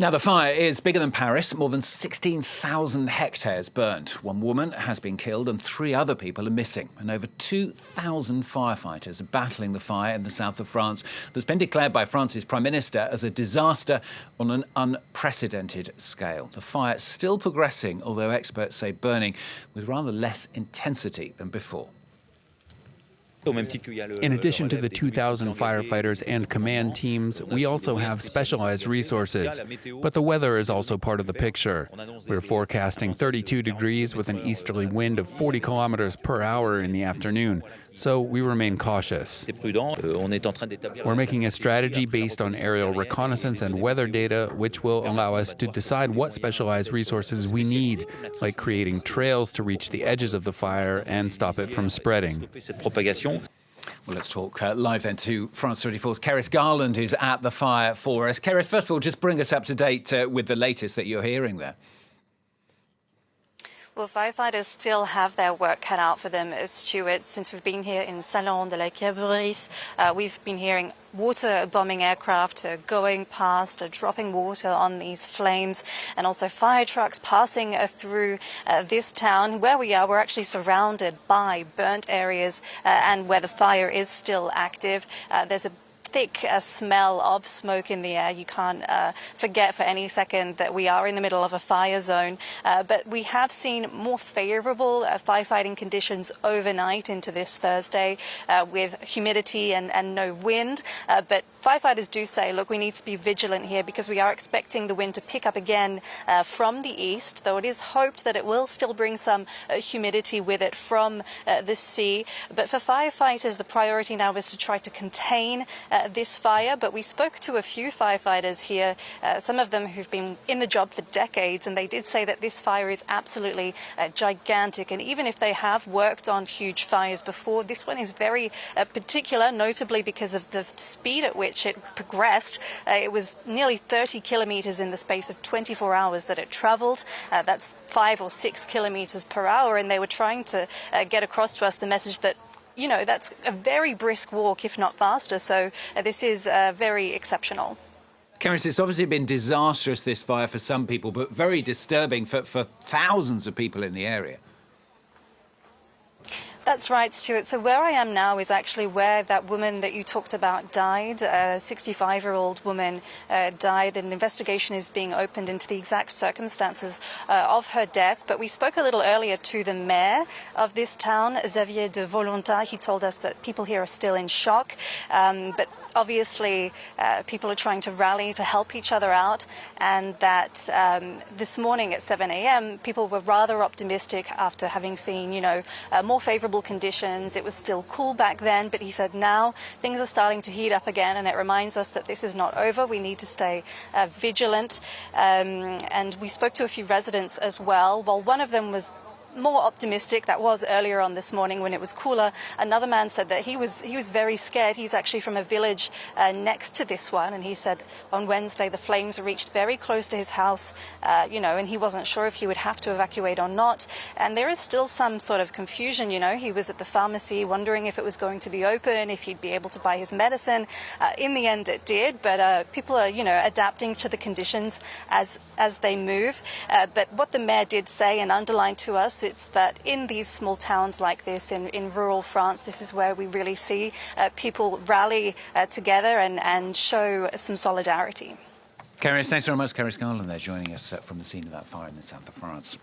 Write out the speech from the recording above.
Now, the fire is bigger than Paris. More than 16,000 hectares burnt. One woman has been killed and 3 other people are missing. And over 2,000 firefighters are battling the fire in the south of France that's been declared by France's Prime Minister as a disaster on an unprecedented scale. The fire is still progressing, although experts say burning with rather less intensity than before. In addition to the 2,000 firefighters and command teams, we also have specialized resources. But the weather is also part of the picture. We're forecasting 32 degrees with an easterly wind of 40 kilometers per hour in the afternoon, so we remain cautious. We're making a strategy based on aerial reconnaissance and weather data, which will allow us to decide what specialized resources we need, like creating trails to reach the edges of the fire and stop it from spreading. Well, let's talk live then to France 24's Carys Garland, who's at the fire for us. Carys, first of all, just bring us up to date with the latest that you're hearing there. Well, firefighters still have their work cut out for them, Stuart. Since we've been here in Salon de la Cabreuse, we've been hearing water bombing aircraft going past, dropping water on these flames, and also fire trucks passing through this town. Where we are, we're actually surrounded by burnt areas and where the fire is still active. There's a thick smell of smoke in the air. You can't forget for any second that we are in the middle of a fire zone. But we have seen more favourable firefighting conditions overnight into this Thursday with humidity and no wind. But firefighters do say, look, we need to be vigilant here because we are expecting the wind to pick up again from the east, though it is hoped that it will still bring some humidity with it from the sea. But for firefighters, the priority now is to try to contain this fire. But we spoke to a few firefighters here, some of them who've been in the job for decades, and they did say that this fire is absolutely gigantic. And even if they have worked on huge fires before, this one is very particular, notably because of the speed at which it progressed. It was nearly 30 kilometers in the space of 24 hours that it traveled. That's 5 or 6 kilometers per hour, and they were trying to get across to us the message that, you know, that's a very brisk walk, if not faster. So this is very exceptional. Carys, it's obviously been disastrous, this fire, for some people, but very disturbing for thousands of people in the area. That's right, Stuart. So where I am now is actually where that woman that you talked about died. A 65-year-old woman died. An investigation is being opened into the exact circumstances of her death. But we spoke a little earlier to the mayor of this town, Xavier de Volontat. He told us that people here are still in shock. But obviously, people are trying to rally to help each other out, and that this morning at 7 a.m., people were rather optimistic after having seen, more favourable conditions. It was still cool back then, but he said now things are starting to heat up again, and it reminds us that this is not over. We need to stay vigilant. And we spoke to a few residents as well. While one of them was more optimistic, that was earlier on this morning when it was cooler, another man said that he was very scared. He's actually from a village next to this one, and he said on Wednesday the flames reached very close to his house, and he wasn't sure if he would have to evacuate or not. And there is still some sort of confusion. He was at the pharmacy wondering if it was going to be open, if he'd be able to buy his medicine. In the end it did, but people are adapting to the conditions as they move. But what the mayor did say and underline to us, it's that in these small towns like this, in rural France, this is where we really see people rally together and show some solidarity. Carys, thanks very much. Carys Garland there joining us from the scene of that fire in the south of France.